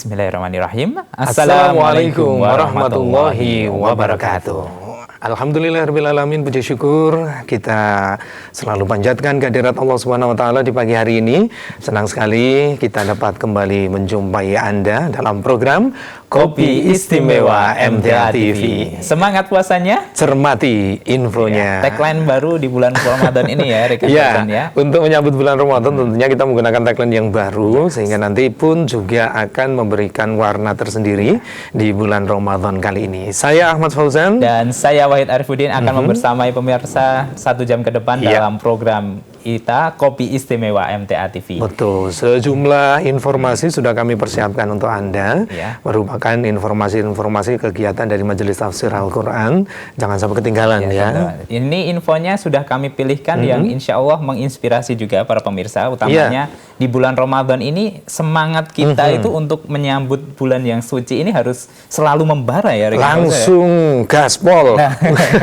Bismillahirrahmanirrahim. Assalamualaikum warahmatullahi wabarakatuh. Alhamdulillahirrahmanirrahim. Puji syukur kita selalu panjatkan kehadirat Allah Subhanahu wa taala di pagi hari ini. Senang sekali kita dapat kembali menjumpai Anda dalam program Kopi Istimewa MTA TV. Semangat puasanya, cermati infonya. Tagline baru di bulan Ramadan ini ya, rekan ya. Untuk menyambut bulan Ramadan tentunya kita menggunakan tagline yang baru sehingga nanti pun juga akan memberikan warna tersendiri di bulan Ramadan kali ini. Saya Ahmad Fauzan dan saya Wahid Arifuddin akan membersamai pemirsa 1 jam ke depan dalam program kita Kopi Istimewa MTA TV. Betul, sejumlah informasi sudah kami persiapkan untuk Anda, merupakan informasi-informasi kegiatan dari Majelis Tafsir Al-Quran. Jangan sampai ketinggalan ya. Ini infonya sudah kami pilihkan yang insya Allah menginspirasi juga para pemirsa, utamanya di bulan Ramadan ini semangat kita itu untuk menyambut bulan yang suci ini harus selalu membara ya. Langsung gaspol.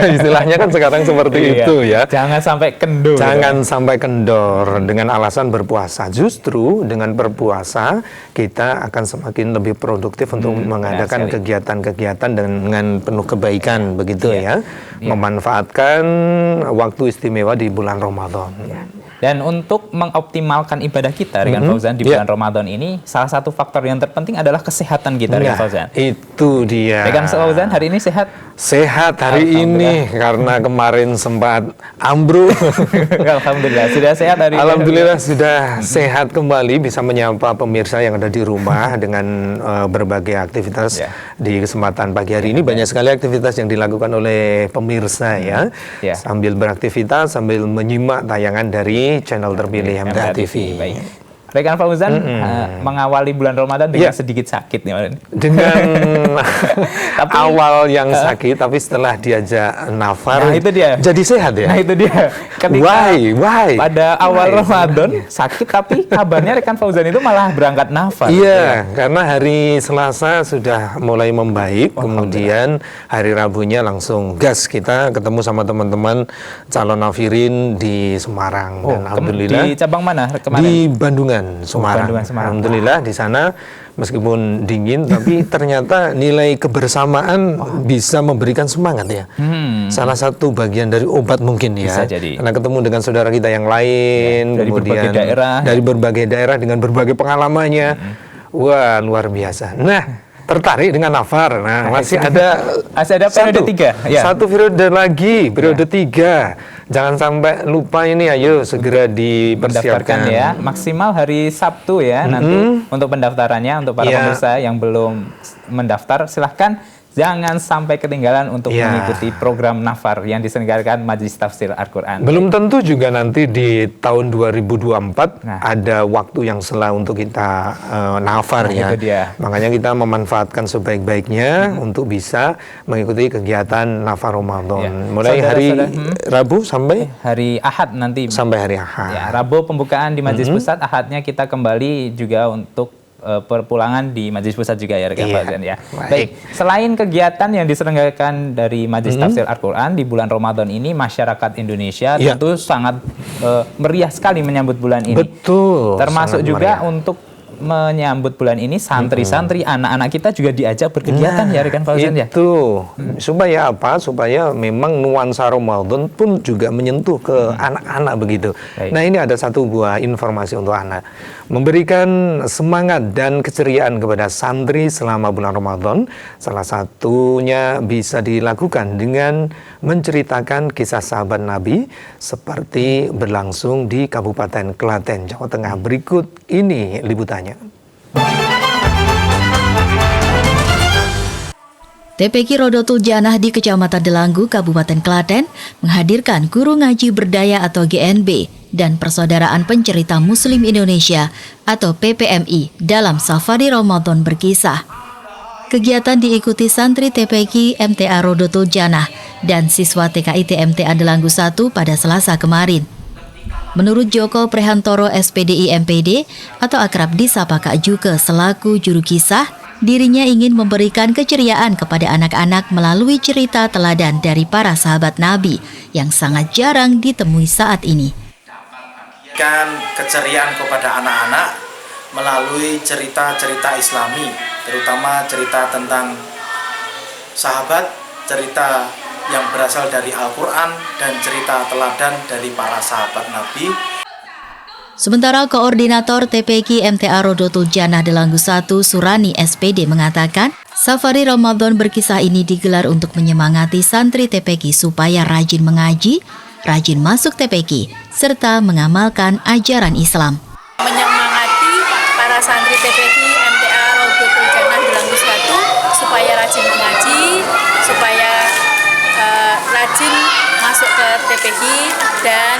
Istilahnya kan sekarang seperti itu ya. Jangan sampai kendor. Jangan sampai kendor dengan alasan berpuasa. Justru dengan berpuasa kita akan semakin lebih produktif untuk mengadakan kegiatan-kegiatan dengan penuh kebaikan begitu ya. Memanfaatkan waktu istimewa di bulan Ramadan. Dan untuk mengoptimalkan ibadah kita, Rekan Fauzan, di bulan Ramadan ini, salah satu faktor yang terpenting adalah kesehatan kita, Rekan Fauzan. Itu dia. Rekan Fauzan, hari ini sehat? Sehat hari ini, karena kemarin sempat ambruk. Alhamdulillah, sudah sehat hari ini. Alhamdulillah sudah sehat kembali, bisa menyapa pemirsa yang ada di rumah dengan berbagai aktivitas di kesempatan pagi hari ini. Banyak sekali aktivitas yang dilakukan oleh pemirsa ya. Sambil beraktivitas, sambil menyimak tayangan dari channel terpilih MTA TV. Baik. Rekan Fauzan mengawali bulan Ramadan dengan sedikit sakit nih. Dengan awal yang sakit, tapi setelah diajak nafar, itu dia. Jadi sehat ya. Nah itu dia. Ketika pada awal Ramadan sakit, tapi kabarnya Rekan Fauzan itu malah berangkat nafar. Iya, karena hari Selasa sudah mulai membaik, kemudian hari Rabunya langsung gas kita ketemu sama teman-teman calon nafirin di Semarang. Dan alhamdulillah di cabang mana kemarin? Di Bandungan. Semarang. Alhamdulillah di sana meskipun dingin tapi ternyata nilai kebersamaan bisa memberikan semangat ya. Salah satu bagian dari obat mungkin ya. Bisa jadi. Karena ketemu dengan saudara kita yang lain, dari kemudian dari berbagai daerah dengan berbagai pengalamannya. Wah, luar biasa. Nah, tertarik dengan nafar. Nah, masih ada periode 3. Satu periode lagi, periode 3. Jangan sampai lupa ini, ayo segera dipersiapkan ya. Maksimal hari Sabtu ya nanti untuk pendaftarannya untuk para pemirsa yang belum mendaftar, silahkan jangan sampai ketinggalan untuk mengikuti program nafar yang diselenggarakan Majelis Tafsir Al-Quran. Belum tentu juga nanti di tahun 2024 ada waktu yang sela untuk kita nafar ya. Makanya kita memanfaatkan sebaik-baiknya untuk bisa mengikuti kegiatan nafar Ramadan. Mulai hari Rabu sampai hari Ahad nanti. Sampai hari Ahad. Ya, Rabu pembukaan di Majelis Pusat, Ahadnya kita kembali juga untuk perpulangan di Majelis Pusat juga ya, Rekan Fauzan ya. Baik, selain kegiatan yang diselenggarakan dari Majelis Tafsir Al-Quran di bulan Ramadan ini, masyarakat Indonesia tentu sangat meriah sekali menyambut bulan ini. Betul. Termasuk juga untuk menyambut bulan ini santri-santri, anak-anak kita juga diajak berkegiatan ya, Rekan Fauzan ya. Itu supaya apa? Supaya memang nuansa Ramadan pun juga menyentuh ke anak-anak begitu. Nah, ini ada satu buah informasi untuk anak, memberikan semangat dan keceriaan kepada santri selama bulan Ramadan. Salah satunya bisa dilakukan dengan menceritakan kisah sahabat Nabi seperti berlangsung di Kabupaten Klaten, Jawa Tengah. Berikut ini liputannya. TPQ Rodotul Janah di Kecamatan Delanggu, Kabupaten Klaten menghadirkan Guru Ngaji Berdaya atau GNB dan Persaudaraan Pencerita Muslim Indonesia atau PPMI dalam Safari Ramadan berkisah. Kegiatan diikuti santri TPQ MTA Rodotul Janah dan siswa TKIT MTA Delanggu 1 pada Selasa kemarin. Menurut Joko Prehantoro SPDI MPD atau akrab disapa Kak Juke selaku juru kisah, dirinya ingin memberikan keceriaan kepada anak-anak melalui cerita teladan dari para sahabat Nabi yang sangat jarang ditemui saat ini. Keceriaan kepada anak-anak melalui cerita-cerita Islami, terutama cerita tentang sahabat, cerita yang berasal dari Al-Quran, dan cerita teladan dari para sahabat Nabi. Sementara Koordinator TPQ MTA Rodotul Janah Delanggu 1 Surani SPD mengatakan, Safari Ramadan berkisah ini digelar untuk menyemangati santri TPQ supaya rajin mengaji, rajin masuk TPQ, serta mengamalkan ajaran Islam. Menyemangati para santri TPQ MTA Rodotul Janah Delanggu 1 supaya rajin mengaji, supaya rajin masuk ke TPQ, dan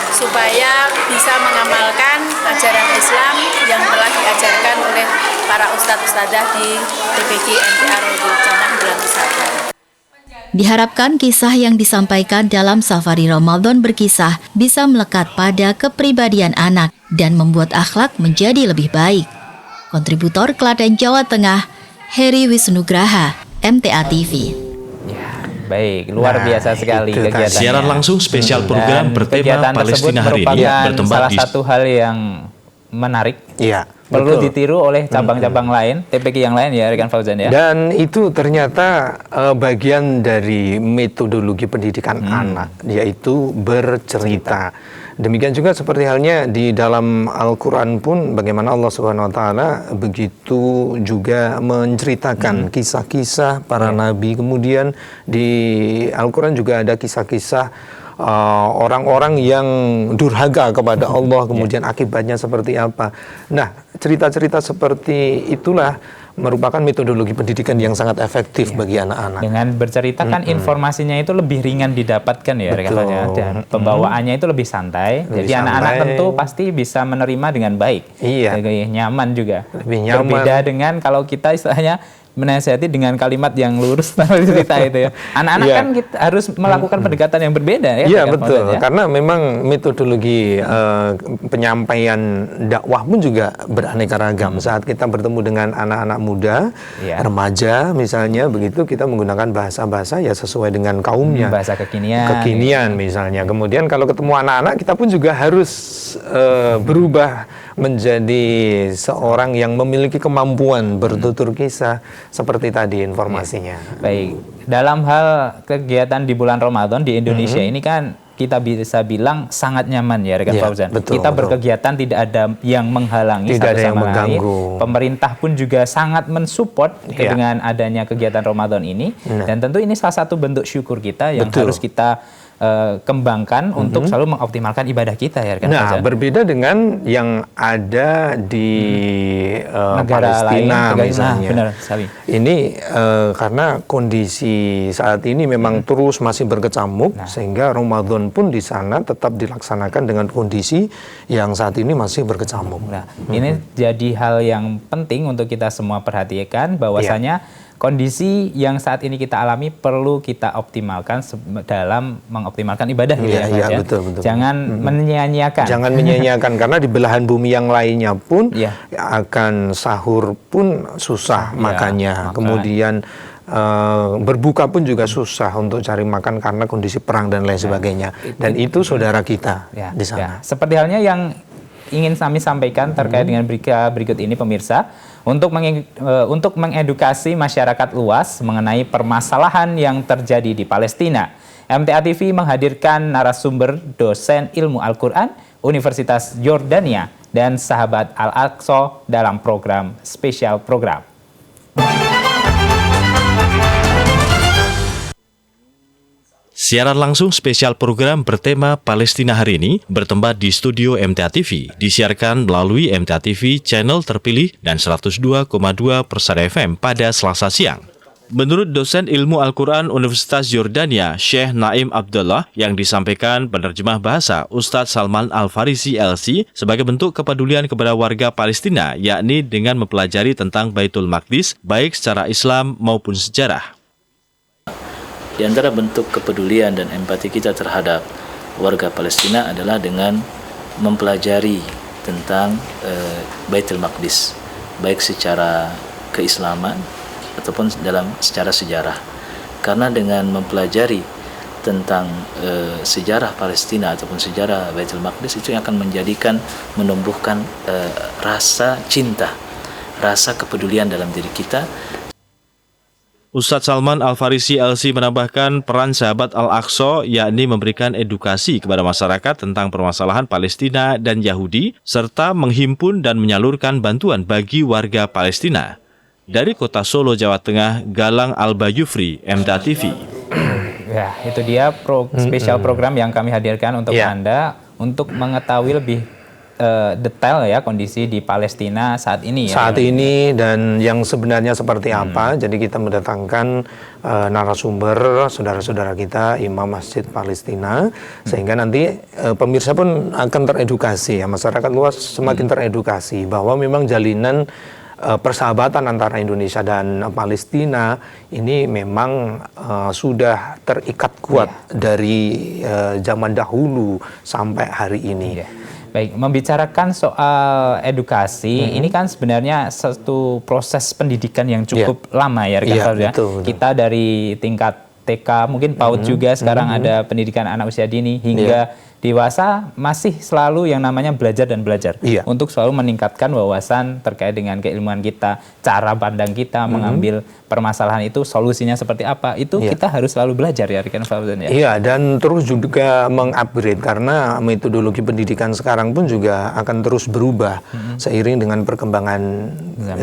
supaya bisa mengamalkan ajaran Islam yang telah diajarkan oleh para ustadz-ustadzah di TPQ MTA Rodotul Janah Delanggu 1. Diharapkan kisah yang disampaikan dalam Safari Ramadan berkisah bisa melekat pada kepribadian anak dan membuat akhlak menjadi lebih baik. Kontributor Klaten Jawa Tengah, Heri Wisnugraha, MTA TV. Baik, luar biasa sekali kegiatannya. Siaran langsung spesial program bertema Palestina hari ini bertempat salah di satu hal yang menarik. Iya. Perlu betul. ditiru oleh cabang-cabang lain, TPQ yang lain ya, Rekan Fauzan ya. Dan itu ternyata bagian dari metodologi pendidikan anak, yaitu bercerita. Demikian juga seperti halnya di dalam Al-Quran pun, bagaimana Allah Subhanahu Wa Taala begitu juga menceritakan kisah-kisah para nabi. Kemudian di Al-Quran juga ada kisah-kisah orang-orang yang durhaka kepada Allah, kemudian akibatnya seperti apa. Nah, cerita-cerita seperti itulah merupakan metodologi pendidikan yang sangat efektif bagi anak-anak. Dengan bercerita kan informasinya itu lebih ringan didapatkan ya, dan pembawaannya itu lebih santai. Jadi anak-anak tentu pasti bisa menerima dengan baik. Iya. Lebih nyaman juga. Lebih nyaman. Berbeda dengan kalau kita istilahnya menasihati dengan kalimat yang lurus tanpa cerita itu ya. Anak-anak kan kita harus melakukan pendekatan yang berbeda ya. Iya betul, karena memang metodologi penyampaian dakwah pun juga beraneka ragam. Saat kita bertemu dengan anak-anak muda, remaja misalnya, begitu kita menggunakan bahasa-bahasa ya sesuai dengan kaumnya. Bahasa kekinian. Kekinian misalnya. Kemudian kalau ketemu anak-anak, kita pun juga harus berubah menjadi seorang yang memiliki kemampuan bertutur kisah seperti tadi informasinya. Baik, dalam hal kegiatan di bulan Ramadan di Indonesia ini kan kita bisa bilang sangat nyaman ya Rekan Fauzan. Kita berkegiatan tidak ada yang menghalangi, tidak ada yang mengganggu. Pemerintah pun juga sangat mensupport dengan adanya kegiatan Ramadan ini. Dan tentu ini salah satu bentuk syukur kita yang harus kita kembangkan untuk selalu mengoptimalkan ibadah kita ya Rekan Fauzan. Berbeda dengan yang ada di Palestina lain, misalnya. Benar, Sabi. Ini karena kondisi saat ini memang terus masih berkecamuk, sehingga Ramadan pun di sana tetap dilaksanakan dengan kondisi yang saat ini masih berkecamuk. Nah, ini jadi hal yang penting untuk kita semua perhatikan, bahwasanya kondisi yang saat ini kita alami perlu kita optimalkan dalam mengoptimalkan ibadah gitu ya. Betul. Jangan menyia-nyiakan. Jangan menyia-nyiakan karena di belahan bumi yang lainnya pun akan sahur pun susah makannya. Kemudian berbuka pun juga susah untuk cari makan karena kondisi perang dan lain sebagainya. Dan itu saudara kita di sana. Seperti halnya yang ingin kami sampaikan terkait dengan berikut ini pemirsa, untuk mengedukasi masyarakat luas mengenai permasalahan yang terjadi di Palestina. MTA TV menghadirkan narasumber dosen ilmu Al-Quran Universitas Yordania dan sahabat Al-Aqsa dalam program spesial program. Siaran langsung spesial program bertema Palestina hari ini bertempat di studio MTA TV, disiarkan melalui MTA TV channel terpilih dan 102,2 Persada FM pada Selasa siang. Menurut dosen ilmu Al-Quran Universitas Yordania, Syekh Naim Abdullah, yang disampaikan penerjemah bahasa Ustadz Salman Al-Farisi LC sebagai bentuk kepedulian kepada warga Palestina, yakni dengan mempelajari tentang Baitul Maqdis, baik secara Islam maupun sejarah. Di antara bentuk kepedulian dan empati kita terhadap warga Palestina adalah dengan mempelajari tentang Baitul Maqdis, baik secara keislaman ataupun secara sejarah. Karena dengan mempelajari tentang sejarah Palestina ataupun sejarah Baitul Maqdis, itu yang akan menumbuhkan rasa cinta, rasa kepedulian dalam diri kita. Ustadz Salman Al-Farisi LC menambahkan peran Sahabat Al-Aqsa yakni memberikan edukasi kepada masyarakat tentang permasalahan Palestina dan Yahudi serta menghimpun dan menyalurkan bantuan bagi warga Palestina. Dari Kota Solo, Jawa Tengah, Galang Al-Bayufri, MTA TV. Ya, itu dia spesial program yang kami hadirkan untuk Anda untuk mengetahui lebih detail ya kondisi di Palestina saat ini. Saat ini dan yang sebenarnya seperti apa. Jadi kita mendatangkan narasumber saudara-saudara kita Imam Masjid Palestina sehingga nanti pemirsa pun akan teredukasi ya, masyarakat luas semakin teredukasi bahwa memang jalinan persahabatan antara Indonesia dan Palestina ini memang sudah terikat kuat dari zaman dahulu sampai hari ini. Baik, membicarakan soal edukasi, ini kan sebenarnya satu proses pendidikan yang cukup lama ya, betul. Kita dari tingkat TK, mungkin PAUD juga, sekarang ada pendidikan anak usia dini, hingga dewasa masih selalu yang namanya belajar dan belajar. Untuk selalu meningkatkan wawasan terkait dengan keilmuan kita, cara pandang kita, mengambil permasalahan itu, solusinya seperti apa, itu kita harus selalu belajar ya, Rekan Fauzan ya. Iya, dan terus juga mengupgrade karena metodologi pendidikan sekarang pun juga akan terus berubah seiring dengan perkembangan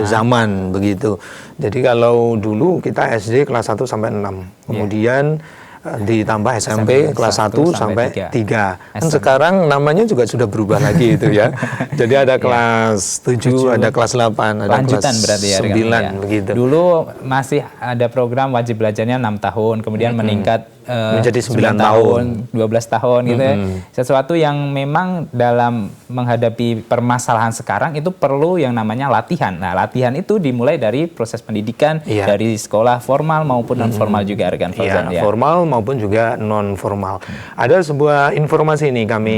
zaman begitu. Jadi kalau dulu kita SD kelas 1 sampai 6, kemudian ditambah SMP kelas 1 sampai 3. Kan sekarang namanya juga sudah berubah lagi itu ya. Jadi ada kelas 7, ada kelas 8, ada lanjutan kelas berarti ya, 9 begitu. Dulu masih ada program wajib belajarnya 6 tahun, kemudian meningkat menjadi 9 tahun, 12 tahun gitu ya. Sesuatu yang memang dalam menghadapi permasalahan sekarang itu perlu yang namanya latihan. Nah, latihan itu dimulai dari proses pendidikan dari sekolah formal maupun non formal juga, Rekan Fauzan ya. Formal maupun juga non formal. Ada sebuah informasi ini kami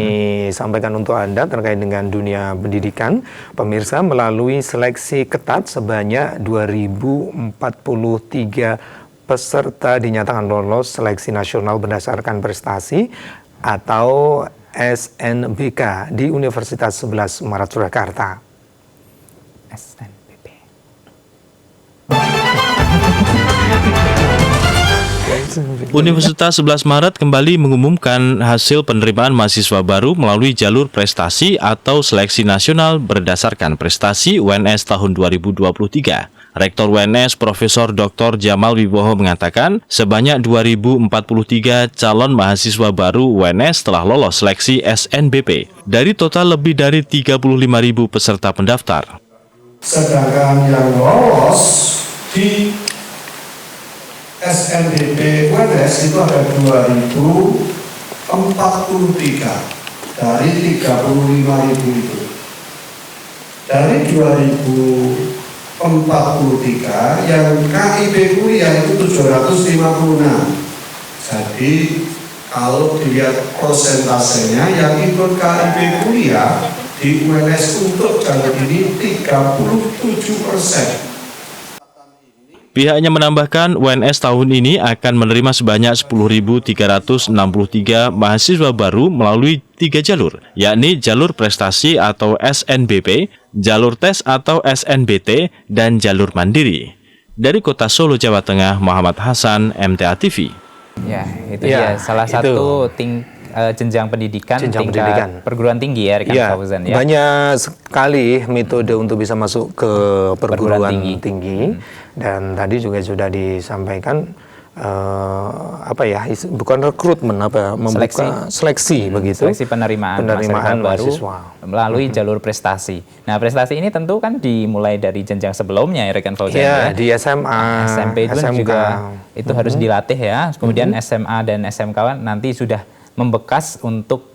sampaikan untuk Anda terkait dengan dunia pendidikan. Pemirsa, melalui seleksi ketat sebanyak 2043 peserta dinyatakan lolos seleksi nasional berdasarkan prestasi atau SNBK di Universitas 11 Maret Surakarta. SNBP. Universitas 11 Maret kembali mengumumkan hasil penerimaan mahasiswa baru melalui jalur prestasi atau seleksi nasional berdasarkan prestasi UNS tahun 2023. Rektor UNS Profesor Dr. Jamal Wibowo mengatakan sebanyak 2043 calon mahasiswa baru UNS telah lolos seleksi SNBP dari total lebih dari 35.000 peserta pendaftar. Sedangkan yang lolos di SNBP UNS itu ada 2043 dari 35.000 itu. Dari 2043 yang KIP kuliah itu 756. Jadi kalau dilihat persentasenya yang ikut KIP kuliah di UNS untuk jalur ini 37%. Pihaknya menambahkan UNS tahun ini akan menerima sebanyak 10.363 mahasiswa baru melalui 3 jalur, yakni jalur prestasi atau SNBP, jalur tes atau SNBT, dan jalur mandiri. Dari Kota Solo, Jawa Tengah, Muhammad Hasan, MTA TV. Ya, itu dia salah satu jenjang pendidikan tingkat perguruan tinggi ya, Rekan Fauzan ya. Banyak sekali metode untuk bisa masuk ke perguruan tinggi. Dan tadi juga sudah disampaikan bukan rekrutmen, membuka seleksi begitu. Seleksi penerimaan mahasiswa baru melalui jalur prestasi. Nah, prestasi ini tentu kan dimulai dari jenjang sebelumnya ya, Rekan Fauzan ya. Di SMA, SMP itu SMK juga itu harus dilatih ya. Kemudian SMA dan SMK nanti sudah membekas untuk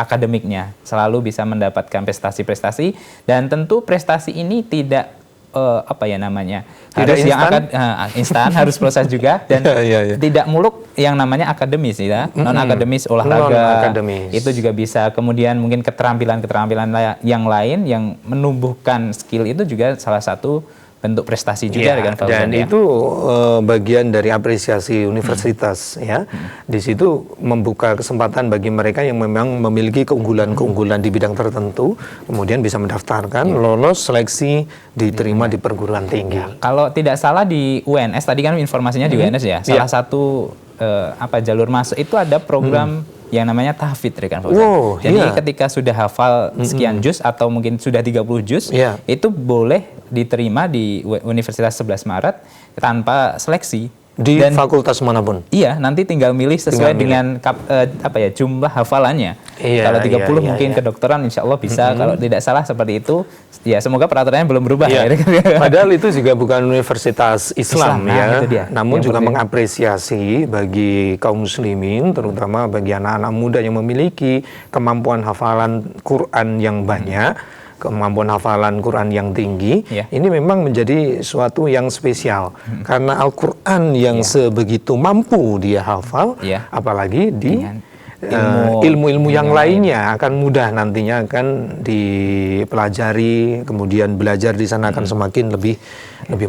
akademiknya, selalu bisa mendapatkan prestasi-prestasi, dan tentu prestasi ini tidak harus instan, harus proses juga, dan tidak muluk yang namanya akademis ya, non akademis olahraga itu juga bisa. Kemudian mungkin keterampilan yang lain yang menumbuhkan skill itu juga salah satu bentuk prestasi juga ya, kan Fauzan, dan itu bagian dari apresiasi universitas ya. Di situ membuka kesempatan bagi mereka yang memang memiliki keunggulan-keunggulan di bidang tertentu, kemudian bisa mendaftarkan, lolos seleksi, diterima di perguruan tinggi. Ya, kalau tidak salah di UNS tadi kan informasinya di UNS ya, salah satu jalur masuk itu ada program yang namanya tahfidz rekan Fauzan. Wow, jadi ketika sudah hafal sekian juz atau mungkin sudah 30 juz, itu boleh diterima di Universitas 11 Maret tanpa seleksi. Di fakultas manapun. Iya, nanti tinggal milih sesuai dengan jumlah hafalannya. Kalau 30 mungkin kedokteran insya Allah bisa, kalau tidak salah seperti itu. Ya, semoga peraturannya belum berubah ya. Padahal itu juga bukan universitas Islam ya. Namun juga mengapresiasi bagi kaum muslimin, terutama bagi anak-anak muda yang memiliki kemampuan hafalan Quran yang banyak, kemampuan hafalan Quran yang tinggi, ini memang menjadi suatu yang spesial. Karena Al-Quran yang sebegitu mampu dia hafal, apalagi di ilmu-ilmu yang lainnya akan mudah nantinya akan dipelajari, kemudian belajar di sana akan semakin lebih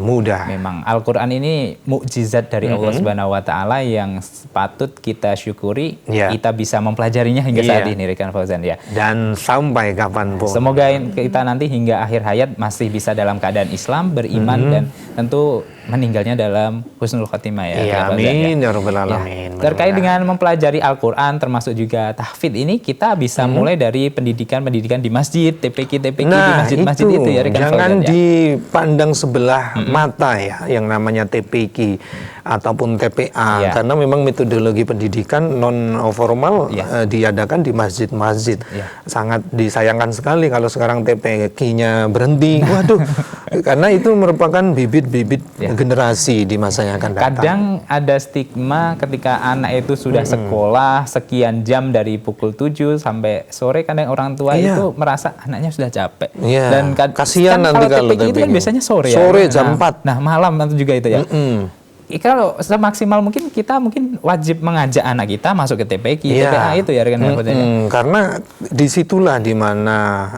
mudah. Memang Al-Quran ini mukjizat dari Allah Subhanahu wa Ta'ala yang patut kita syukuri, kita bisa mempelajarinya hingga saat ini rekan Fauzan ya. Dan sampai kapanpun. Semoga kita nanti hingga akhir hayat masih bisa dalam keadaan Islam, beriman dan tentu meninggalnya dalam husnul khotimah ya. Amin ya rabbal alamin. Terkait dengan mempelajari Al-Quran termasuk juga tahfidz ini, kita bisa mulai dari pendidikan di masjid, TPQ di masjid-masjid itu ya rekan Fauzan. Jangan dipandang sebelah mata ya yang namanya TPQ ataupun TPA, karena memang metodologi pendidikan non formal diadakan di masjid-masjid. Sangat disayangkan sekali kalau sekarang TPQ-nya berhenti. Waduh, karena itu merupakan bibit-bibit generasi di masa yang akan datang. Kadang ada stigma ketika anak itu sudah sekolah sekian jam dari pukul 7 sampai sore, kadang orang tua itu merasa anaknya sudah capek. Dan kasihan nanti kalau TPQ itu kan biasanya sore jam 4. Nah, malam nanti juga itu ya. Kalau semaksimal mungkin kita wajib mengajak anak kita masuk ke TPQ, TPA itu ya rekan karena disitulah dimana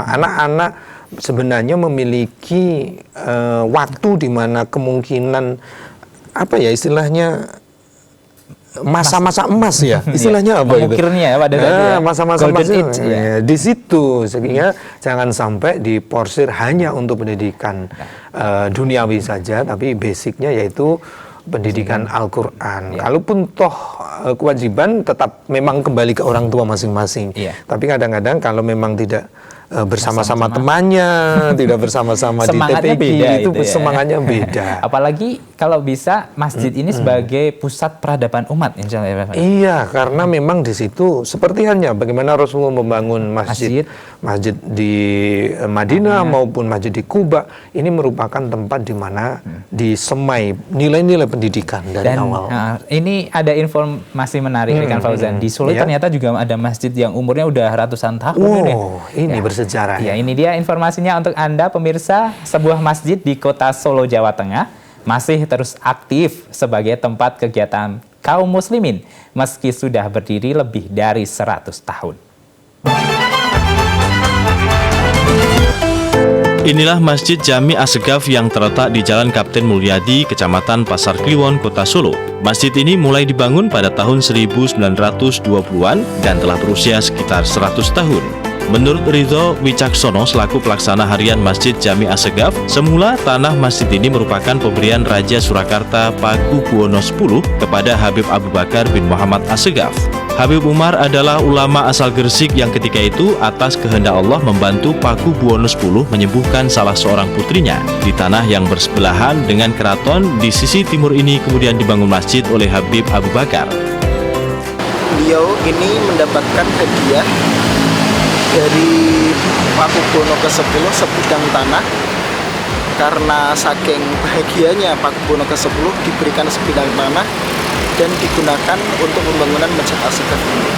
anak-anak sebenarnya memiliki waktu di mana kemungkinan istilahnya masa-masa emas ya, istilahnya apa itu? Pada masa-masa emas di situ, sehingga jangan sampai diporsir hanya untuk pendidikan duniawi saja, tapi basicnya yaitu pendidikan Al-Quran. Kalaupun toh kewajiban tetap memang kembali ke orang tua masing-masing. Tapi kadang-kadang kalau memang tidak bersama-sama temannya, tidak bersama-sama di TPQ, itu semangatnya beda. Apalagi kalau bisa masjid ini sebagai pusat peradaban umat, insya Allah. Iya, karena memang di situ seperti halnya bagaimana Rasulullah membangun masjid di Madinah maupun masjid di Kuba, ini merupakan tempat di mana disemai nilai-nilai pendidikan dari awal. Ini ada informasi menarik rekan Fauzan. Di Solo ternyata juga ada masjid yang umurnya udah ratusan tahun. Ini bersejarah. Ya, ini dia informasinya untuk Anda pemirsa. Sebuah masjid di kota Solo, Jawa Tengah masih terus aktif sebagai tempat kegiatan kaum muslimin meski sudah berdiri lebih dari 100 tahun. Inilah Masjid Jami Assegaf yang terletak di Jalan Kapten Mulyadi, Kecamatan Pasar Kliwon, Kota Solo. Masjid ini mulai dibangun pada tahun 1920-an dan telah berusia sekitar 100 tahun. Menurut Ridho Wicaksono selaku pelaksana harian Masjid Jami Assegaf, semula tanah masjid ini merupakan pemberian Raja Surakarta Pakubuwono X kepada Habib Abu Bakar bin Muhammad Assegaf. Habib Umar adalah ulama asal Gresik yang ketika itu atas kehendak Allah membantu Pakubuwono X menyembuhkan salah seorang putrinya. Di tanah yang bersebelahan dengan keraton di sisi timur ini kemudian dibangun masjid oleh Habib Abu Bakar. Beliau ini mendapatkan hadiah dari Pakubuwono ke-10 sebidang tanah. Karena saking bahagianya Pakubuwono ke-10 diberikan sebidang tanah dan digunakan untuk pembangunan Masjid Assegaf ini.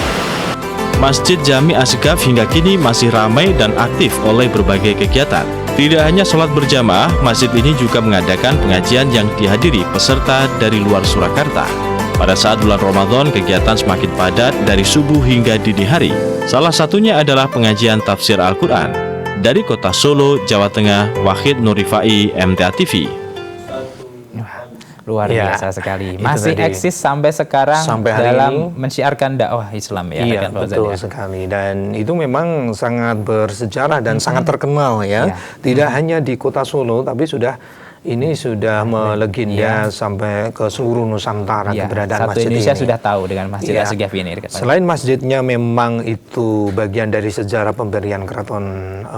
Masjid Jami Assegaf hingga kini masih ramai dan aktif oleh berbagai kegiatan. Tidak hanya sholat berjamaah, masjid ini juga mengadakan pengajian yang dihadiri peserta dari luar Surakarta. Pada saat bulan Ramadan, kegiatan semakin padat dari subuh hingga dini hari. Salah satunya adalah pengajian tafsir Al-Quran. Dari kota Solo, Jawa Tengah, Wahid Nurifai, MTA TV. Luar biasa sekali. Masih tadi. eksis sampai sekarang Sampai hari dalam ini. mensiarkan dakwah Islam ya. Iya, rekan Fauzan, betul ya. sekali. Dan itu memang sangat bersejarah dan sangat terkenal ya. Iya. Tidak hanya di kota Solo, tapi ini sudah melegenda sampai ke seluruh Nusantara Iya, keberadaan satu masjid Indonesia ini. sudah tahu dengan Masjid Iya. As-Saghaf ini. rekan Fauzan. Selain masjidnya memang itu bagian dari sejarah pemberian Keraton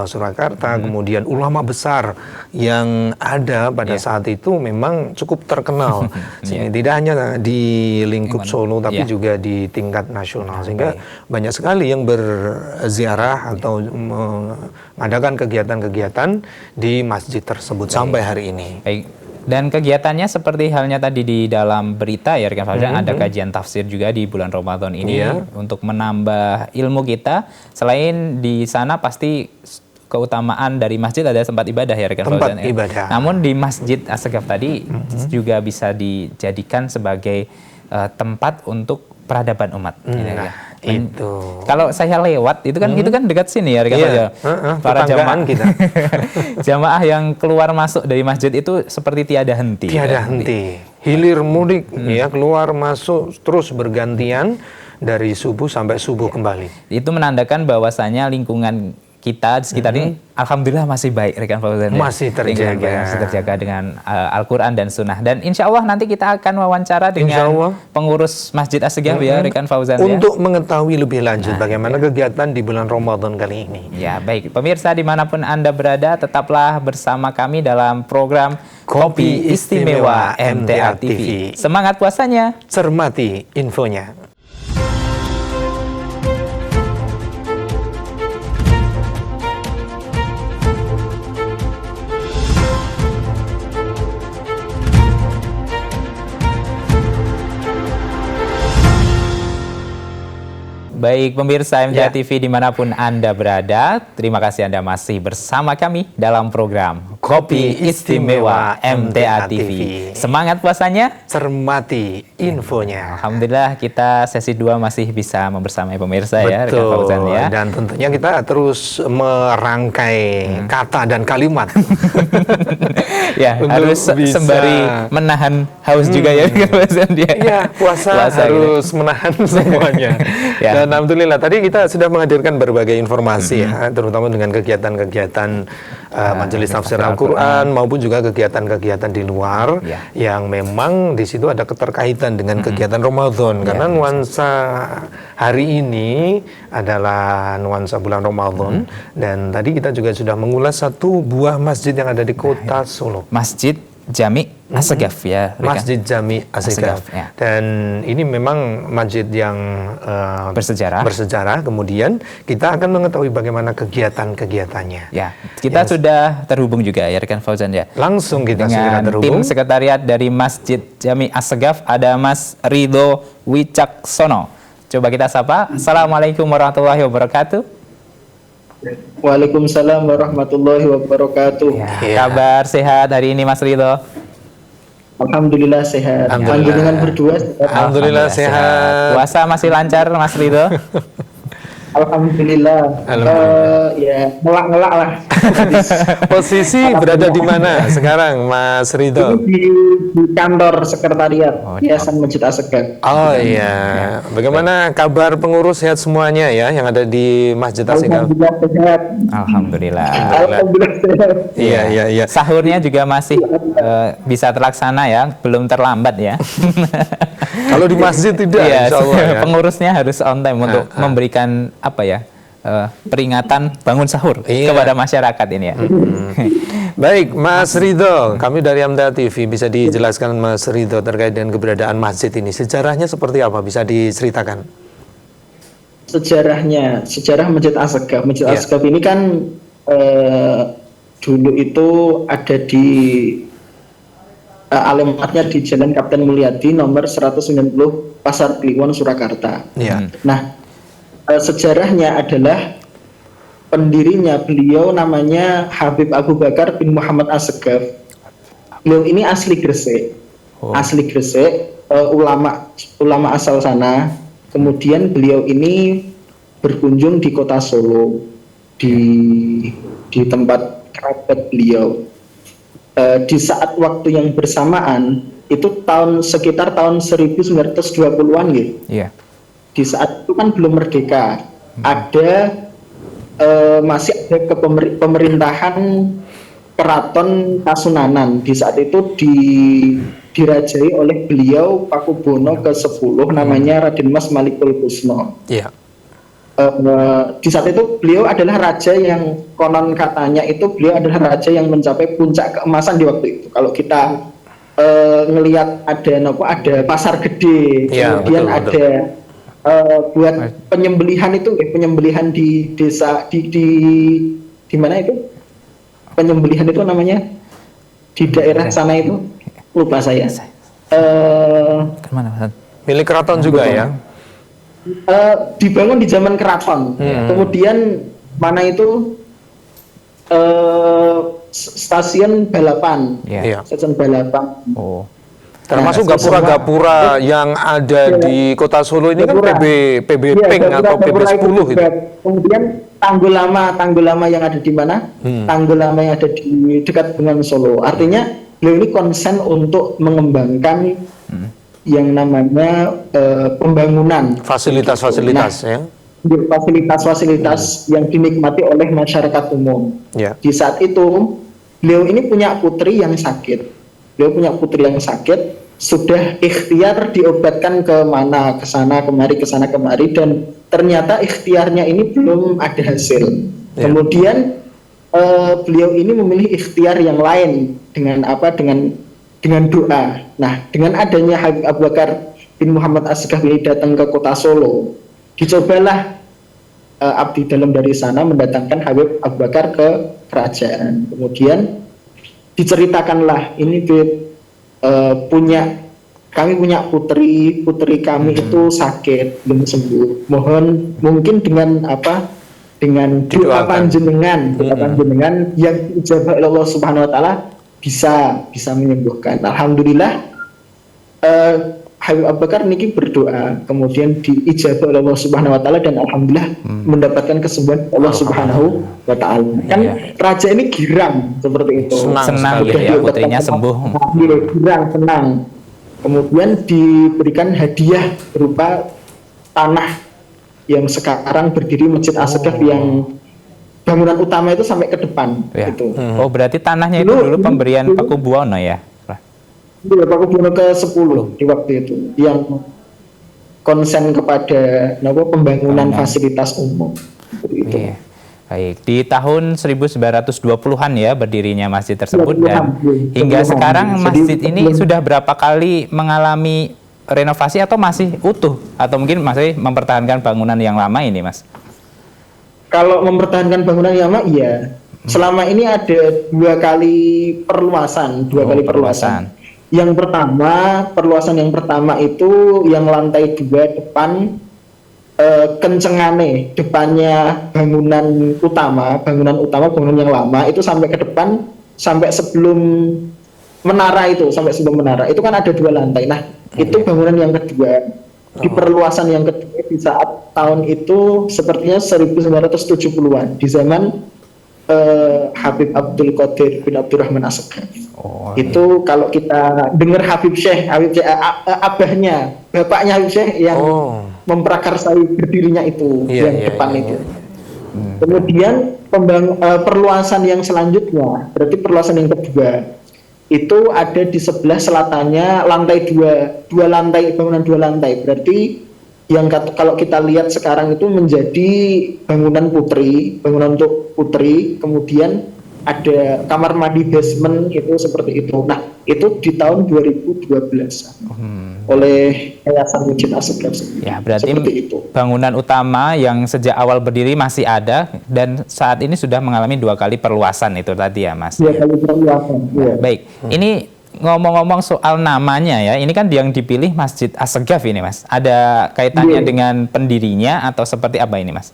Surakarta, kemudian ulama besar yang ada pada saat itu memang cukup terkenal. Sehingga tidak hanya di lingkup Solo, tapi juga di tingkat nasional. Sehingga banyak sekali yang berziarah atau mengadakan kegiatan-kegiatan di masjid tersebut sampai hari ini. Baik. Dan kegiatannya seperti halnya tadi di dalam berita ya rekan Fauzan, ada kajian tafsir juga di bulan Ramadan ini untuk menambah ilmu kita. Selain di sana pasti keutamaan dari masjid ada tempat ibadah ya rekan Tempat Fauzan. ibadah. Namun di Masjid As-Saghaf tadi juga bisa dijadikan sebagai tempat untuk peradaban umat. Itu. Kalau saya lewat itu kan dekat sini ya rekan Fauzan. Para tetanggaan kita. jamaah yang keluar masuk dari masjid itu seperti tiada henti. Tiada henti. Hilir mudik ya, keluar masuk terus bergantian dari subuh sampai subuh kembali. Itu menandakan bahwasanya lingkungan kita di sekitar ini alhamdulillah masih baik rekan Fauzan. Masih terjaga. Masih terjaga dengan Al-Qur'an dan Sunnah. Dan insya Allah nanti kita akan wawancara dengan pengurus Masjid As-Saghaf ya rekan Fauzan untuk mengetahui lebih lanjut bagaimana kegiatan di bulan Ramadan kali ini. Ya, baik. Pemirsa dimanapun Anda berada, tetaplah bersama kami dalam program Kopi Istimewa MTA TV. Semangat puasanya. Cermati infonya. Baik pemirsa MTA TV dimanapun Anda berada, terima kasih Anda masih bersama kami dalam program Kopi Istimewa MTA TV. Semangat puasanya, cermati infonya. Alhamdulillah kita sesi 2 masih bisa membersamai pemirsa ya, rekan Fauzan ya. Dan tentunya kita terus merangkai kata dan kalimat. Ya, harus sembari menahan haus juga ya, rekan Fauzan ya. Iya, puasa harus menahan semuanya. Dan alhamdulillah tadi kita sudah menghadirkan berbagai informasi ya, terutama dengan kegiatan-kegiatan Majelis Tafsir Al-Quran maupun juga kegiatan-kegiatan di luar yang memang di situ ada keterkaitan dengan kegiatan Ramadan karena nuansa hari ini adalah nuansa bulan Ramadan dan tadi kita juga sudah mengulas satu buah masjid yang ada di kota Solo. Masjid Jami As-Saghaf ya. Masjid Jami As-Saghaf. Ya. Dan ini memang masjid yang bersejarah. Kemudian kita akan mengetahui bagaimana kegiatan-kegiatannya. Ya, kita sudah terhubung juga ya rekan Fauzan ya. Langsung kita segera dengan terhubung. tim sekretariat dari Masjid Jami As-Saghaf ada Mas Ridho Wicaksono. Coba kita sapa. Assalamualaikum warahmatullahi wabarakatuh. Waalaikumsalam warahmatullahi wabarakatuh. Kabar sehat hari ini Mas Ridho? Alhamdulillah sehat. Alhamdulillah. Panjenengan berdua sehat. Alhamdulillah sehat. Puasa masih lancar Mas Ridho? Alhamdulillah. Ya ngelak-ngelak lah. Posisi berada di mana sekarang Mas Ridho? Di kantor sekretariat Yayasan Masjid As-Saghaf. Oh iya. Bagaimana kabar pengurus sehat semuanya ya yang ada di Masjid As-Saghaf? Alhamdulillah sehat. Alhamdulillah. Alhamdulillah sehat. Iya. Sahurnya juga masih bisa terlaksana ya, belum terlambat ya. Kalau di masjid tidak, insya Allah ya. Pengurusnya harus on time untuk memberikan peringatan bangun sahur kepada masyarakat ini ya. Baik, Mas Ridho, kami dari MTA TV bisa dijelaskan Mas Ridho terkait dengan keberadaan masjid ini. Sejarahnya seperti apa? Bisa diceritakan? Sejarah Masjid As-Saghaf. Masjid As-Saghaf ini kan dulu itu ada di alamatnya di Jalan Kapten Mulyadi nomor 190 Pasar Kliwon Surakarta. Nah, sejarahnya adalah pendirinya beliau namanya Habib Abu Bakar bin Muhammad As-Saghaf. Beliau ini asli Gresik, ulama asal sana. Kemudian beliau ini berkunjung di kota Solo, di di tempat kerabat beliau. Di saat waktu yang bersamaan itu sekitar tahun 1920-an gitu. Iya. Di saat itu kan belum merdeka. Masih ada pemerintahan Keraton Kasunanan. Di saat itu dirajai oleh beliau Pakubono ke-10 namanya Raden Mas Malikul Kusno. Iya. Di saat itu beliau adalah raja yang konon katanya itu beliau adalah raja yang mencapai puncak keemasan di waktu itu. Kalau kita ngelihat ada pasar gede, ya, kemudian betul. ada buat penyembelihan itu, penyembelihan di desa di mana itu? Penyembelihan itu namanya di daerah sana itu lupa saya. Kemana? Milik keraton juga ya. Dibangun di zaman keraton. Kemudian mana itu stasiun balapan, stasiun balapan. Oh. Termasuk gapura-gapura yang ada di Kota Solo ini kan PB Pink atau PB 10 gitu. Kemudian Tanggul Lama yang ada di mana? Tanggul Lama yang ada di dekat dengan Solo. Artinya beliau ini konsen untuk mengembangkan yang namanya pembangunan fasilitas-fasilitas ya. Fasilitas-fasilitas yang dinikmati oleh masyarakat umum. Ya. Di saat itu beliau ini punya putri yang sakit. Sudah ikhtiar diobatkan ke sana kemari dan ternyata ikhtiarnya ini belum ada hasil. Ya. Kemudian beliau ini memilih ikhtiar yang lain dengan doa. Nah, dengan adanya Habib Abu Bakar bin Muhammad As-Segaf ini datang ke Kota Solo, dicobalah abdi dalam dari sana mendatangkan Habib Abu Bakar ke kerajaan. Kemudian diceritakanlah ini kami punya putri kami itu sakit belum sembuh. Mungkin dengan doa panjenengan yang ijabah oleh Allah Subhanahu wa taala bisa menyembuhkan. Alhamdulillah Habib Abu Bakar niki berdoa, kemudian diijabah oleh Allah Subhanahu wa taala dan alhamdulillah mendapatkan kesembuhan Allah Subhanahu wa taala. Kan raja ini girang seperti itu. Senang gitu ya, putrinya sembuh. Girang, senang. Kemudian diberikan hadiah berupa tanah yang sekarang berdiri Masjid As-Segaf yang bangunan utama itu sampai ke depan gitu. Oh, berarti tanahnya itu dulu pemberian Pakubuwono ya? Iya, Pakubuwono ke-10 di waktu itu yang konsen kepada pembangunan fasilitas umum. Iya. Baik, di tahun 1920-an ya berdirinya masjid tersebut dan hingga sekarang masjid ini sudah berapa kali mengalami renovasi atau masih utuh atau mungkin masih mempertahankan bangunan yang lama ini, Mas? Kalau mempertahankan bangunan yang lama, iya. Selama ini ada dua kali perluasan. Perluasan yang pertama itu yang lantai 2 depan, kencengane depannya bangunan utama yang lama itu sampai ke depan, sampai sebelum menara itu kan ada 2 lantai. Nah, itu bangunan yang kedua. Di perluasan yang kedua di saat tahun itu sepertinya 1970-an di zaman Habib Abdul Qadir bin Abdurrahman As-Segaf. Itu kalau kita dengar Habib Syekh abahnya, bapaknya Habib Syekh yang memprakarsai berdirinya itu depan itu. Kemudian perluasan yang selanjutnya, berarti perluasan yang kedua itu ada di sebelah selatannya lantai 2 bangunan 2 lantai. Berarti yang kalau kita lihat sekarang itu menjadi bangunan untuk putri, kemudian ada kamar mandi basement itu seperti itu. Nah, itu di tahun 2012 oleh Yayasan Masjid As-Segaf. Ya, berarti bangunan utama yang sejak awal berdiri masih ada dan saat ini sudah mengalami 2 kali perluasan itu tadi ya, Mas. 2 kali perluasan. Ya. Baik, ini ngomong-ngomong soal namanya ya, ini kan yang dipilih Masjid As-Segaf ini, Mas. Ada kaitannya dengan pendirinya atau seperti apa ini, Mas?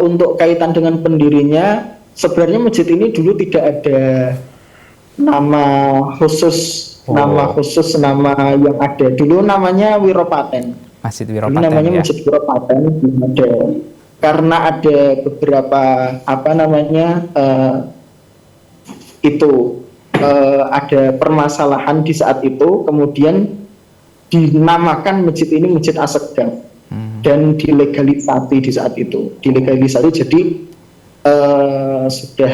Untuk kaitan dengan pendirinya, sebenarnya masjid ini dulu tidak ada nama khusus, nama yang ada. Dulu namanya Wiropaten. Masjid Wiropaten. Namanya Masjid Wiropaten, belum ada karena ada beberapa ada permasalahan di saat itu, kemudian dinamakan masjid ini Masjid As-Saggaf dan dilegalisasi di saat itu. Jadi sudah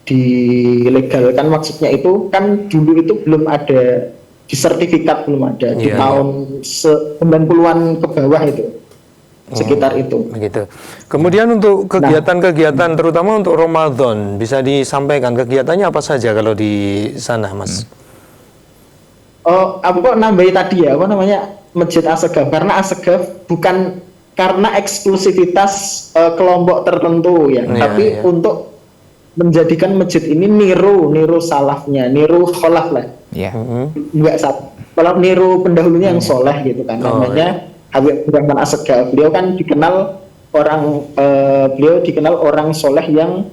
dilegalkan, maksudnya itu kan dulu itu belum ada di sertifikat, belum ada di tahun 90-an ke bawah itu. Sekitar itu. Begitu. Kemudian untuk kegiatan-kegiatan terutama untuk Ramadan bisa disampaikan kegiatannya apa saja kalau di sana, Mas? Aku kok nambahin tadi ya, Masjid As-Saggaf, karena As-Saggaf bukan karena eksklusivitas kelompok tertentu ya, tapi untuk menjadikan masjid ini niru salafnya, niru kholaf lah. Enggak salah. Kalau niru pendahulunya yang soleh gitu kan, namanya Habib Rahman As-Saggaf. Beliau kan dikenal orang soleh yang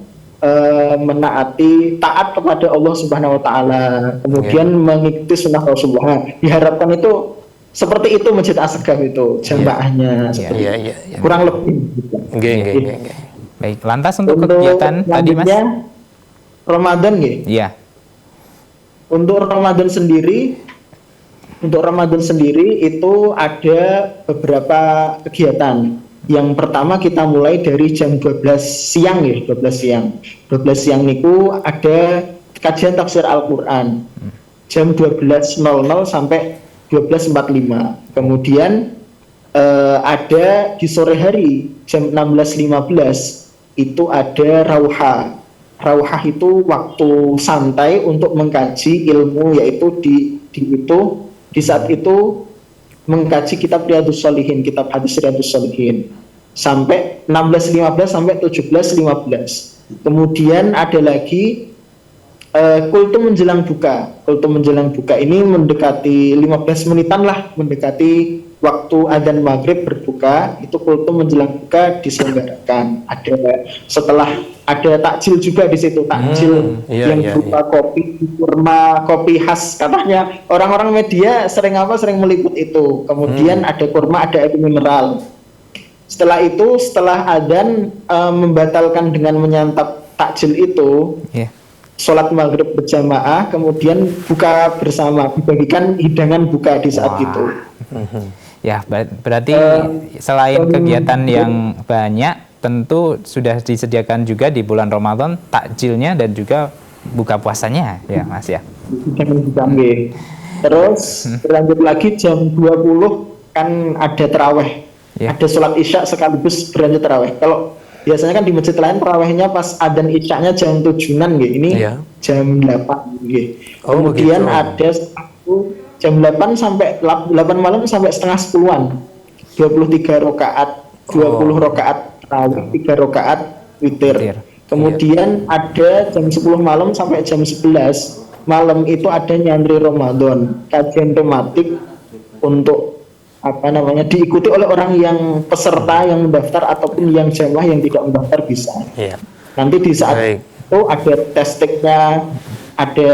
menaati, taat kepada Allah Subhanahu wa taala, kemudian mengikuti sunnah Rasulullah. Diharapkan itu seperti itu Masjid As-Saggaf itu jamaahnya kurang lebih gitu. Baik, lantas untuk kegiatan tadi Mas Ramadan nggih. Iya. Untuk Ramadan sendiri itu ada beberapa kegiatan. Yang pertama kita mulai dari jam 12 siang ya, 12 siang niku ada kajian tafsir Al-Qur'an. Jam 12.00 sampai 12.45. Kemudian ada di sore hari jam 16.15 itu ada rauhah. Rauhah itu waktu santai untuk mengkaji ilmu, yaitu di saat itu mengkaji kitab Riyadhus Shalihin, kitab hadis Riyadhus Shalihin sampai 16.15 sampai 17.15. Kemudian ada lagi kultum menjelang buka. Kultum menjelang buka ini mendekati 15 menitan lah, mendekati waktu adzan maghrib berbuka, itu kultum menjelang buka diselenggarakan. Ada takjil juga di situ, takjil yang berupa kopi, kurma, kopi khas. Katanya orang-orang media sering meliput itu. Kemudian ada kurma, ada air mineral. Setelah itu, setelah adzan membatalkan dengan menyantap takjil itu, sholat maghrib berjamaah, kemudian buka bersama, dibagikan hidangan buka di saat itu. Ya, berarti selain kegiatan yang banyak, tentu sudah disediakan juga di bulan Ramadan takjilnya dan juga buka puasanya, ya Mas ya. Terus berlanjut lagi jam 20 kan ada taraweh, ada sholat isya sekaligus berlanjut taraweh. Kalau biasanya kan di masjid lain tarawehnya pas adzan isyanya jam 7-an gitu, ini jam 8 gitu. Kemudian ada jam 8 sampai 8 malam sampai setengah 10-an, 23 rakaat, 20 rakaat tarawih, 3 rakaat witir. Kemudian ada jam 10 malam sampai jam 11 malam itu ada nyantri Ramadan, kajian tematik untuk diikuti oleh orang yang peserta yang mendaftar ataupun yang jamaah yang tidak mendaftar bisa. Nanti di saat itu ada testiknya, ada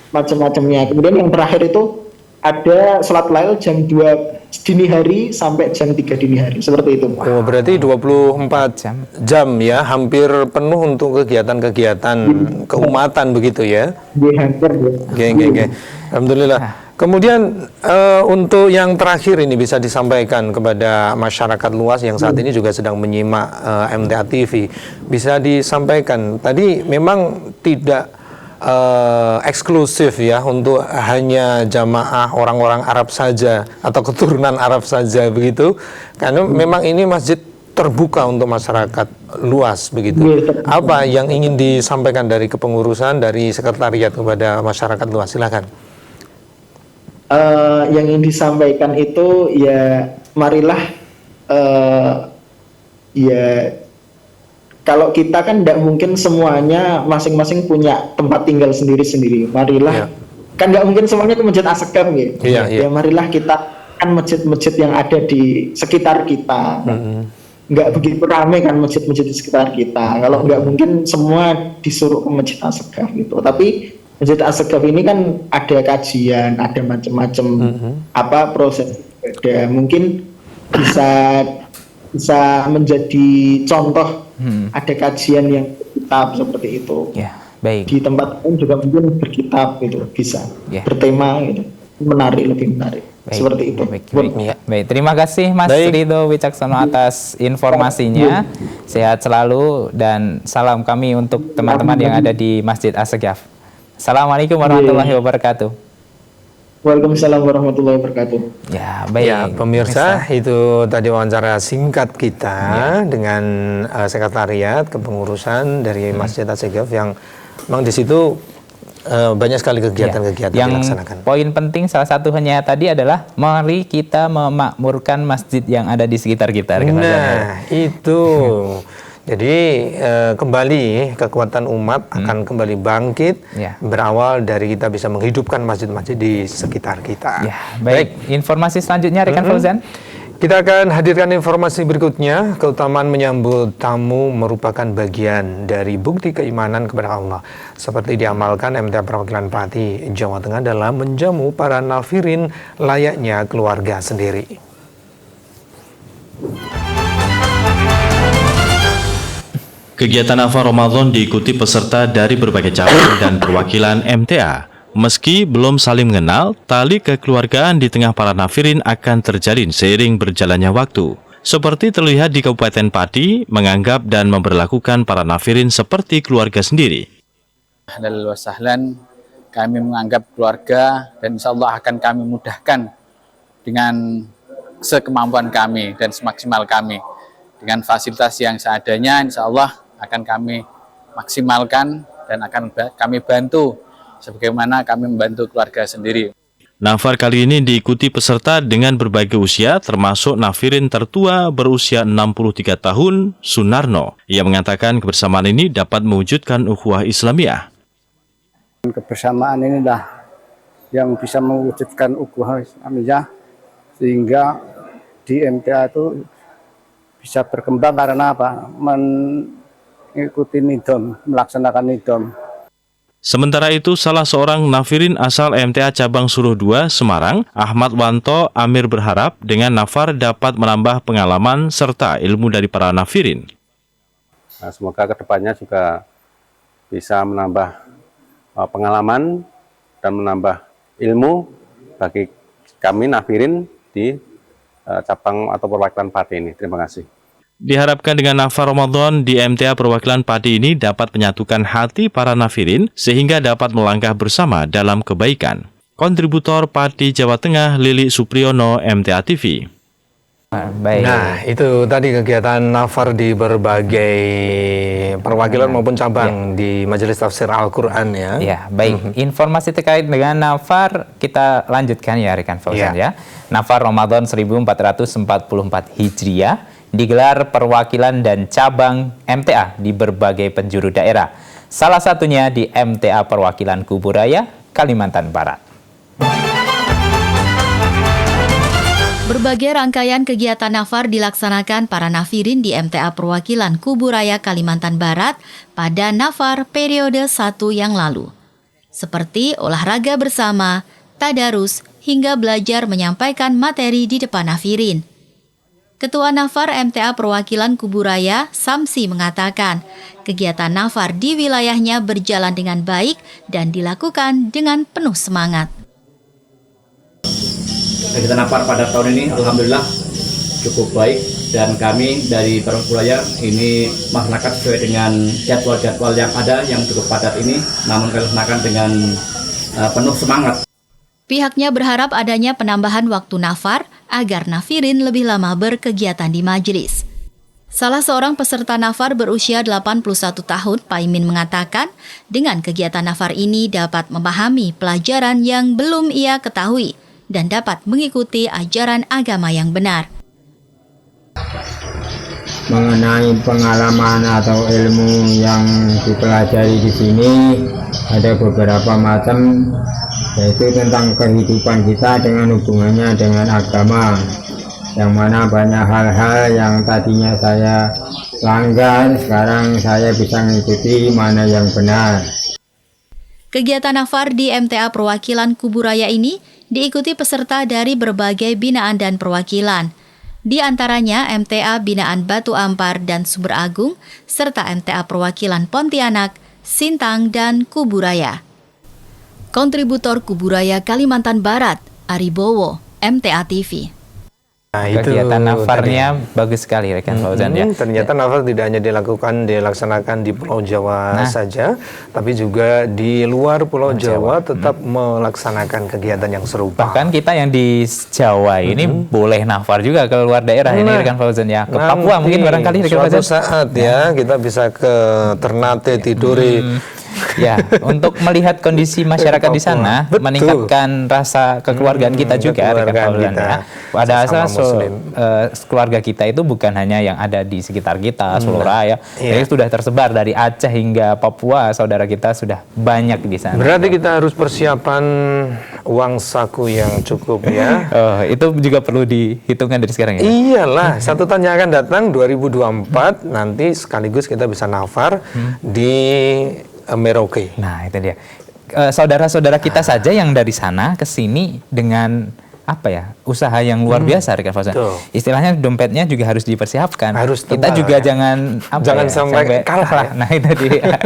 macam-macamnya. Kemudian yang terakhir itu ada sholat lail jam 2 dini hari sampai jam 3 dini hari, seperti itu. Berarti 24 jam ya, hampir penuh untuk kegiatan-kegiatan keumatan begitu ya. Alhamdulillah. Kemudian untuk yang terakhir ini bisa disampaikan kepada masyarakat luas yang saat ini juga sedang menyimak MTA TV, bisa disampaikan tadi memang tidak eksklusif ya untuk hanya jamaah orang-orang Arab saja atau keturunan Arab saja begitu, karena memang ini masjid terbuka untuk masyarakat luas begitu. Apa yang ingin disampaikan dari kepengurusan, dari sekretariat kepada masyarakat luas? Silakan. Yang ingin disampaikan itu ya marilah kalau kita kan tidak mungkin semuanya masing-masing punya tempat tinggal sendiri-sendiri. Marilah kan nggak mungkin semuanya ke Masjid As-Saggaf gitu. Ya marilah kita kan masjid-masjid yang ada di sekitar kita. Nggak begitu ramai kan masjid-masjid di sekitar kita. Kalau nggak mungkin semua disuruh ke Masjid As-Saggaf gitu. Tapi Masjid As-Saggaf ini kan ada kajian, ada macam-macam proses. Mungkin bisa bisa menjadi contoh. Ada kajian yang berkitab seperti itu. Ya, baik. Di tempat lain juga mungkin berkitab gitu, bisa bertema gitu, lebih menarik. Baik. Seperti itu. Baik. Terima kasih Mas Ridho Wicaksono atas informasinya. Sehat selalu dan salam kami untuk teman-teman yang ada di Masjid As-Saghaf. Assalamualaikum warahmatullahi wabarakatuh. Waalaikumsalam warahmatullahi wabarakatuh. Ya, baik. Ya, pemirsa, itu tadi wawancara singkat kita dengan sekretariat kepengurusan dari Masjid As-Saghaf yang memang di situ banyak sekali kegiatan-kegiatan dilaksanakan. Poin penting salah satunya tadi adalah mari kita memakmurkan masjid yang ada di sekitar kita. Nah, itu. Jadi kembali kekuatan umat akan kembali bangkit berawal dari kita bisa menghidupkan masjid-masjid di sekitar kita. Ya, baik. Informasi selanjutnya rekan Fauzan. Kita akan hadirkan informasi berikutnya. Keutamaan menyambut tamu merupakan bagian dari bukti keimanan kepada Allah. Seperti diamalkan MTA Perwakilan Pati Jawa Tengah dalam menjamu para nafirin layaknya keluarga sendiri. Kegiatan Nafa Ramadan diikuti peserta dari berbagai cabang dan perwakilan MTA. Meski belum saling mengenal, tali kekeluargaan di tengah para nafirin akan terjalin seiring berjalannya waktu. Seperti terlihat di Kabupaten Pati, menganggap dan memperlakukan para nafirin seperti keluarga sendiri. Ahlan wa sahlan, kami menganggap keluarga dan insya Allah akan kami mudahkan dengan sekemampuan kami dan semaksimal kami. Dengan fasilitas yang seadanya, insya Allah akan kami maksimalkan dan akan kami bantu sebagaimana kami membantu keluarga sendiri. Nafar kali ini diikuti peserta dengan berbagai usia, termasuk nafirin tertua berusia 63 tahun, Sunarno. Ia mengatakan kebersamaan ini dapat mewujudkan ukhuwah Islamiyah. Kebersamaan inilah yang bisa mewujudkan ukhuwah Islamiyah, sehingga di MTA itu bisa berkembang karena apa? Mengikuti nidom, melaksanakan nidom. Sementara itu, salah seorang nafirin asal MTA Cabang Suruh 2, Semarang, Ahmad Wanto Amir berharap dengan nafar dapat menambah pengalaman serta ilmu dari para nafirin. Nah, semoga kedepannya juga bisa menambah pengalaman dan menambah ilmu bagi kami nafirin di cabang atau perwakilan Pati ini. Terima kasih. Diharapkan dengan nafar Ramadan di MTA Perwakilan Pati ini dapat menyatukan hati para nafirin sehingga dapat melangkah bersama dalam kebaikan. Kontributor Pati Jawa Tengah Lili Supriyono, MTA TV. Baik. Nah, itu tadi kegiatan nafar di berbagai perwakilan maupun cabang di Majelis Tafsir Al-Quran ya. Ya, baik. Informasi terkait dengan nafar kita lanjutkan ya rekan Fauzan ya. Nafar Ramadan 1444 Hijriah digelar perwakilan dan cabang MTA di berbagai penjuru daerah. Salah satunya di MTA Perwakilan Kuburaya, Kalimantan Barat. Berbagai rangkaian kegiatan nafar dilaksanakan para nafirin di MTA Perwakilan Kuburaya, Kalimantan Barat pada nafar periode 1 yang lalu. Seperti olahraga bersama, tadarus, hingga belajar menyampaikan materi di depan nafirin. Ketua Nafar MTA Perwakilan Kuburaya, Samsi, mengatakan kegiatan nafar di wilayahnya berjalan dengan baik dan dilakukan dengan penuh semangat. Kegiatan nafar pada tahun ini alhamdulillah cukup baik dan kami dari Perwakilan ini melaksanakan sesuai dengan jadwal-jadwal yang ada yang cukup padat ini, namun kami laksanakan dengan penuh semangat. Pihaknya berharap adanya penambahan waktu nafar agar nafirin lebih lama berkegiatan di majelis. Salah seorang peserta nafar berusia 81 tahun, Paimin, mengatakan dengan kegiatan nafar ini dapat memahami pelajaran yang belum ia ketahui dan dapat mengikuti ajaran agama yang benar. Mengenai pengalaman atau ilmu yang dipelajari di sini ada beberapa macam, yaitu tentang kehidupan kita dengan hubungannya dengan agama, yang mana banyak hal-hal yang tadinya saya langgar, sekarang saya bisa mengikuti mana yang benar. Kegiatan nafar di MTA Perwakilan Kuburaya ini diikuti peserta dari berbagai binaan dan perwakilan. Di antaranya MTA Binaan Batu Ampar dan Sumber Agung, serta MTA Perwakilan Pontianak, Sintang, dan Kuburaya. Kontributor Kuburaya Kalimantan Barat, Aribowo, MTA TV. Nah, kegiatan nafarnya bagus sekali rekan Fauzan ya. Ternyata nafar tidak hanya dilaksanakan di Pulau Jawa saja, tapi juga di luar Pulau Jawa tetap melaksanakan kegiatan yang serupa. Bahkan kita yang di Jawa ini boleh nafar juga ke luar daerah ini rekan Fauzan ya. Ke Papua mungkin barangkali rekan Fauzan. Suatu saat ya kita bisa ke Ternate, Tidore. Ya, untuk melihat kondisi masyarakat di sana, meningkatkan rasa kekeluargaan kita juga, rekan Fauzan ya. Pada asal keluarga kita itu bukan hanya yang ada di sekitar kita, Solo Raya, jadi sudah tersebar dari Aceh hingga Papua, saudara kita sudah banyak di sana. Berarti kita harus persiapan uang saku yang cukup ya. Itu juga perlu dihitungkan dari sekarang ya. Iyalah, 1 tahun yang akan datang 2024 nanti sekaligus kita bisa nafar di Merauke. Nah, itu dia. Saudara-saudara kita saja yang dari sana ke sini dengan usaha yang luar biasa, rekan Fauzan. Istilahnya dompetnya juga harus dipersiapkan. Harus kita juga jangan sampai kalah lah. Nah, itu dia.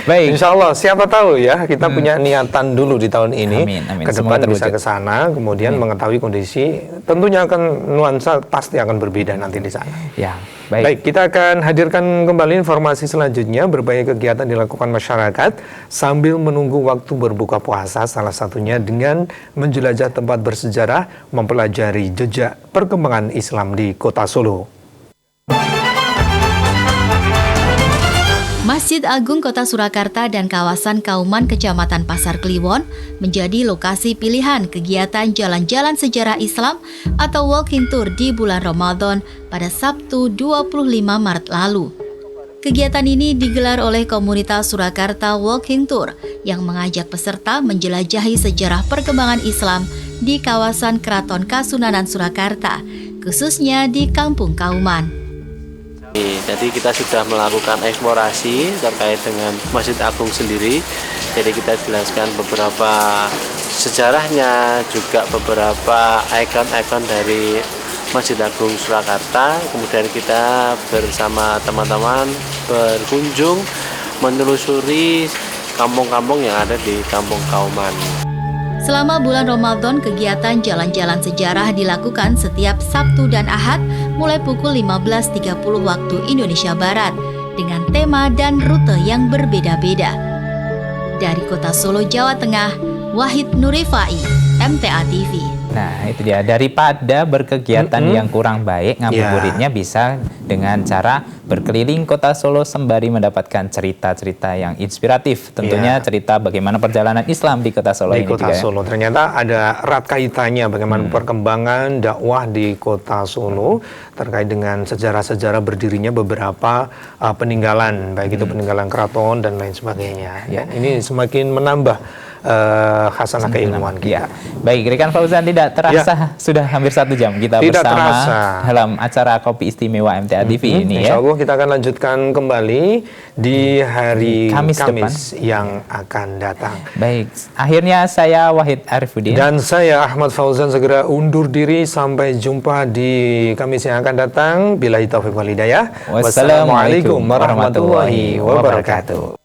Baik. Insya Allah, siapa tahu ya kita punya niatan dulu di tahun ini. Amin. Ke depan bisa ke sana, kemudian mengetahui kondisi. Tentunya akan nuansa pasti akan berbeda nanti di sana. Ya. Baik, kita akan hadirkan kembali informasi selanjutnya. Berbagai kegiatan dilakukan masyarakat sambil menunggu waktu berbuka puasa, salah satunya dengan menjelajah tempat bersejarah, mempelajari jejak perkembangan Islam di Kota Solo. Masjid Agung Kota Surakarta dan kawasan Kauman Kecamatan Pasar Kliwon menjadi lokasi pilihan kegiatan jalan-jalan sejarah Islam atau walking tour di bulan Ramadan pada Sabtu 25 Maret lalu. Kegiatan ini digelar oleh komunitas Surakarta Walking Tour yang mengajak peserta menjelajahi sejarah perkembangan Islam di kawasan Keraton Kasunanan Surakarta, khususnya di Kampung Kauman. Jadi kita sudah melakukan eksplorasi terkait dengan Masjid Agung sendiri. Jadi kita jelaskan beberapa sejarahnya, juga beberapa ikon-ikon dari Masjid Agung Surakarta. Kemudian kita bersama teman-teman berkunjung menelusuri kampung-kampung yang ada di Kampung Kauman. Selama bulan Ramadan, kegiatan jalan-jalan sejarah dilakukan setiap Sabtu dan Ahad mulai pukul 15.30 waktu Indonesia Barat dengan tema dan rute yang berbeda-beda. Dari Kota Solo, Jawa Tengah, Wahid Nurifai, MTA TV. Nah, itu dia. Daripada berkegiatan yang kurang baik, ngabuburitnya bisa dengan cara berkeliling Kota Solo sembari mendapatkan cerita-cerita yang inspiratif. Tentunya cerita bagaimana perjalanan Islam di Kota Solo ini. Di Kota Solo. Ternyata ada erat kaitannya bagaimana perkembangan dakwah di Kota Solo terkait dengan sejarah-sejarah berdirinya beberapa peninggalan, baik itu peninggalan keraton dan lain sebagainya. Ya, ini semakin menambah khasanah keilmuan kita. Baik, rekan Fauzan, tidak terasa sudah hampir 1 jam kita bersama dalam acara Kopi Istimewa MTA TV ini ya. Insya Allah kita akan lanjutkan kembali di hari Kamis yang akan datang. Baik, akhirnya saya Wahid Arifuddin dan saya Ahmad Fauzan segera undur diri. Sampai jumpa di Kamis yang akan datang. Billahi taufiq wal hidayah. Wassalamualaikum warahmatullahi wabarakatuh.